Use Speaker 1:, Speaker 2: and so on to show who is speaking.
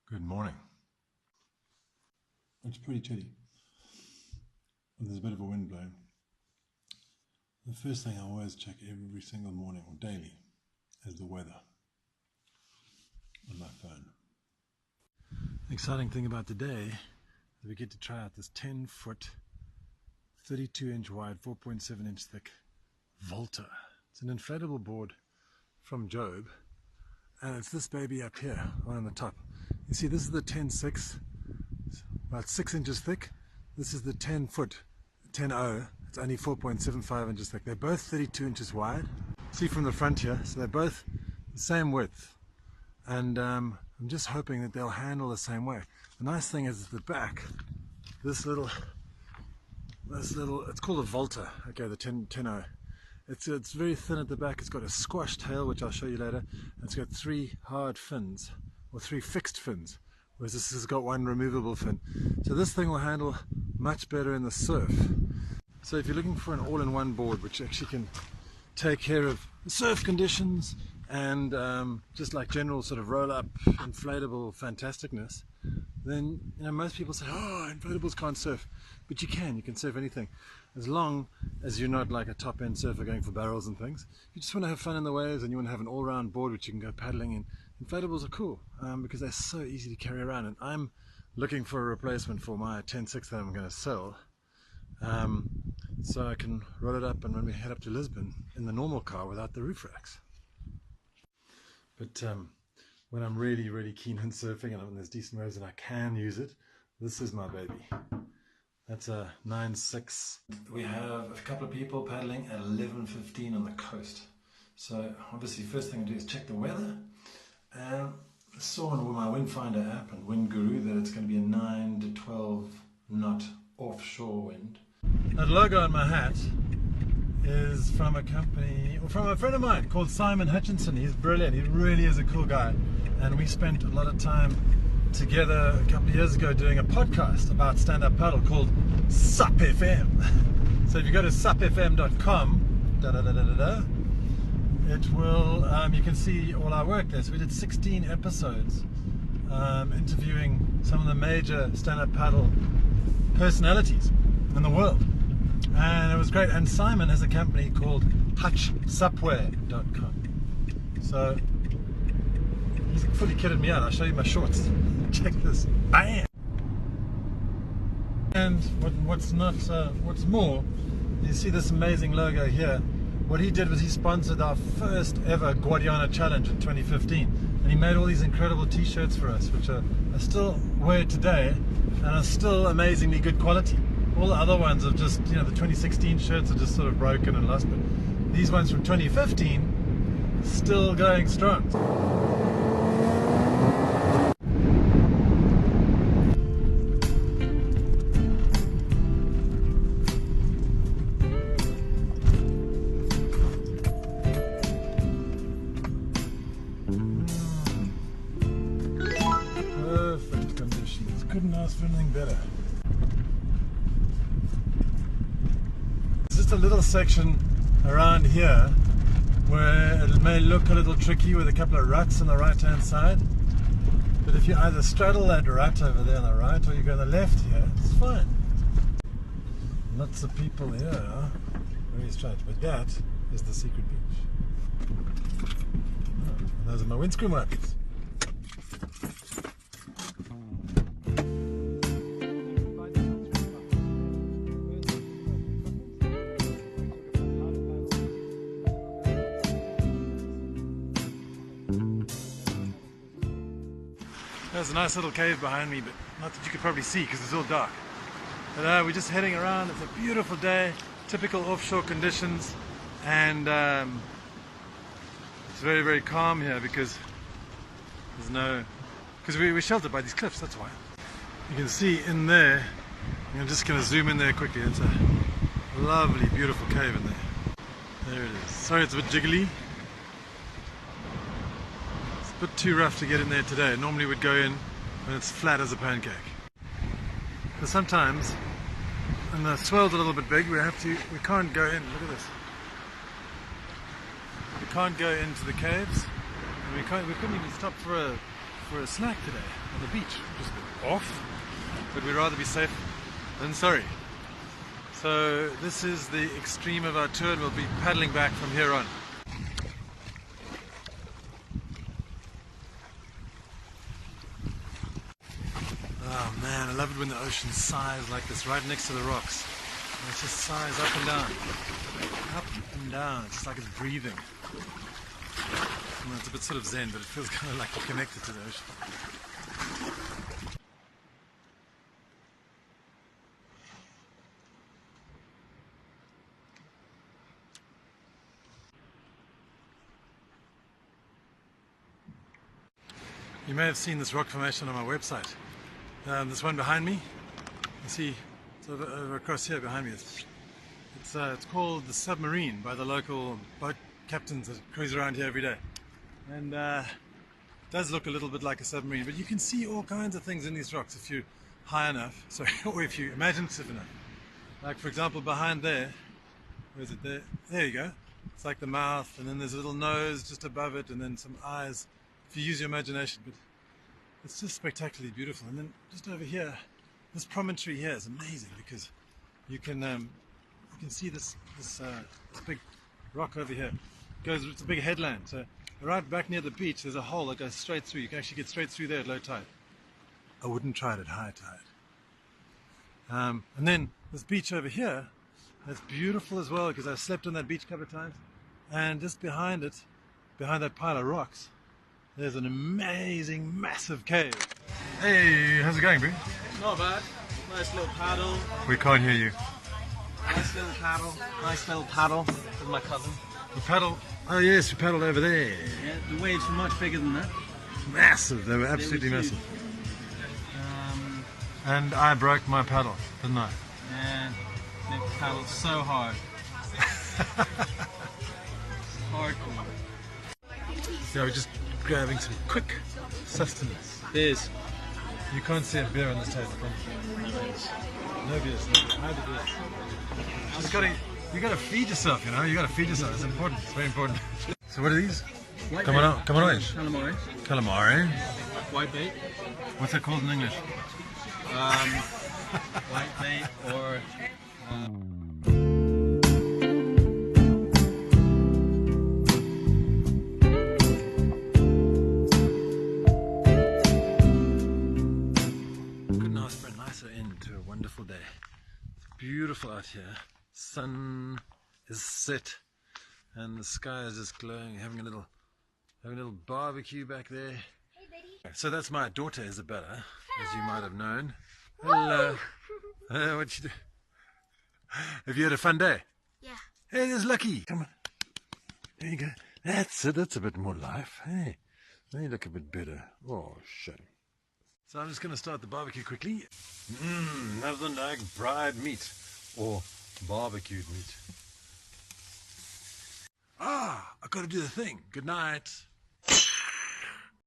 Speaker 1: Good morning. It's pretty chilly. There's a bit of a wind blowing. The first thing I always check every single morning or daily is the weather on my phone. The exciting thing about today is we get to try out this 10-foot, 32-inch wide, 4.7-inch thick Volta. It's an inflatable board from Job, and it's this baby up here, right on the top. You see, this is the 10.6, about 6 inches thick. This is the 10-foot, 10.0. It's only 4.75 inches thick. They're both 32 inches wide. See from the front here, so they're both the same width. And I'm just hoping that they'll handle the same way. The nice thing is at the back, this little, it's called a Volta, okay, the 10.0. It's very thin at the back. It's got a squash tail, which I'll show you later. And it's got 3 hard fins, or 3 fixed fins, whereas this has got 1 removable fin. So this thing will handle much better in the surf. So if you're looking for an all-in-one board which actually can take care of surf conditions and just like general sort of roll-up inflatable fantasticness, then most people say, oh, inflatables can't surf, but you can surf anything as long as you're not like a top-end surfer going for barrels and things. If you just want to have fun in the waves and you want to have an all-round board which you can go paddling in, inflatables are cool because they're so easy to carry around. And I'm looking for a replacement for my 10.6 that I'm going to sell, so I can roll it up and when we head up to Lisbon in the normal car without the roof racks. But when I'm really keen on surfing and when there's decent waves and I can use it, this is my baby. That's a 9.6. We have a couple of people paddling at 11:15 on the coast. So obviously first thing I do is check the weather. I saw on my Windfinder app and Wind Guru that it's going to be a 9 to 12 knot offshore wind. That logo on my hat is from a company, or from a friend of mine called Simon Hutchinson. He's brilliant. He really is a cool guy. And we spent a lot of time together a couple of years ago doing a podcast about stand-up paddle called SUP FM. So if you go to supfm.com, it will, you can see all our work there. So we did 16 episodes interviewing some of the major stand-up paddle personalities in the world. And it was great. And Simon has a company called hutchsupware.com. So he's fully kitted me out. I'll show you my shorts. Check this. Bam! And what's more, you see this amazing logo here. What he did was he sponsored our first ever Guadiana Challenge in 2015. And he made all these incredible t-shirts for us, which I still wear today and are still amazingly good quality. All the other ones are just, the 2016 shirts are just sort of broken and lost, but these ones from 2015 still going strong. Perfect conditions. Couldn't ask for anything better. Just a little section around here where it may look a little tricky with a couple of ruts on the right hand side, but if you either straddle that rut over there on the right or you go on the left here, it's fine. Lots of people here, very strange, but that is the secret beach. Oh, those are my windscreen wipers. There's a nice little cave behind me, but not that you could probably see because it's all dark. But we're just heading around. It's a beautiful day, typical offshore conditions, and it's very calm here because we're sheltered by these cliffs, that's why. You can see in there, I'm just going to zoom in there quickly. It's a lovely, beautiful cave in there. There it is. Sorry it's a bit jiggly. A bit too rough to get in there today. Normally we'd go in when it's flat as a pancake. But sometimes, and the swell's a little bit big, we can't go in. Look at this. We can't go into the caves. And we couldn't even stop for a for a snack today on the beach. Just off, but we'd rather be safe than sorry. So this is the extreme of our tour, and we'll be paddling back from here on. Oh man, I love it when the ocean sighs like this right next to the rocks. And it just sighs up and down. Up and down. It's just like it's breathing. It's a bit sort of zen, but it feels kind of like you're connected to the ocean. You may have seen this rock formation on my website. This one behind me, you see, it's over across here behind me. It's called the Submarine by the local boat captains that cruise around here every day. And it does look a little bit like a submarine, but you can see all kinds of things in these rocks if you're high enough, or if you're imaginative enough. Like for example, behind there, where is it there? There you go. It's like the mouth, and then there's a little nose just above it, and then some eyes, if you use your imagination. But it's just spectacularly beautiful. And then just over here, this promontory here is amazing because you can see this big rock over here. It's a big headland. So right back near the beach, there's a hole that goes straight through. You can actually get straight through there at low tide. I wouldn't try it at high tide. And then this beach over here, that's beautiful as well because I've slept on that beach a couple of times. And just behind it, behind that pile of rocks, there's an amazing, massive cave. Hey, how's it going, bro?
Speaker 2: Not bad. Nice little paddle.
Speaker 1: We can't hear you.
Speaker 2: Nice little paddle. Nice little paddle with my cousin.
Speaker 1: We paddle. Oh yes, we paddled over there.
Speaker 2: Yeah, the waves were much bigger than that.
Speaker 1: Massive. They were absolutely massive. And I broke my paddle, didn't I?
Speaker 2: And they paddled so hard. Hardcore.
Speaker 1: Yeah, we're just grabbing some quick sustenance.
Speaker 2: Beers.
Speaker 1: You can't see a beer on this table, can you? No beers. Hide the beers. You gotta feed yourself, you know. You gotta feed yourself. It's important. It's very important. So what are these? Camarões.
Speaker 2: Calamari.
Speaker 1: Calamari.
Speaker 2: White bait.
Speaker 1: What's that called in English?
Speaker 2: White bait or.
Speaker 1: Couldn't ask for a nicer end to a wonderful day. It's beautiful out here. Sun is set and the sky is just glowing. Having a little barbecue back there.
Speaker 3: Hey, buddy.
Speaker 1: So that's my daughter Isabella, as you might have known. Hello. What you do? Have you had a fun day?
Speaker 3: Yeah.
Speaker 1: Hey, there's Lucky. Come on. There you go. That's it. That's a bit more life. Hey, now you look a bit better. Oh, shame. So I'm just going to start the barbecue quickly. Nothing like fried meat or barbecued meat. I've got to do the thing. Good night.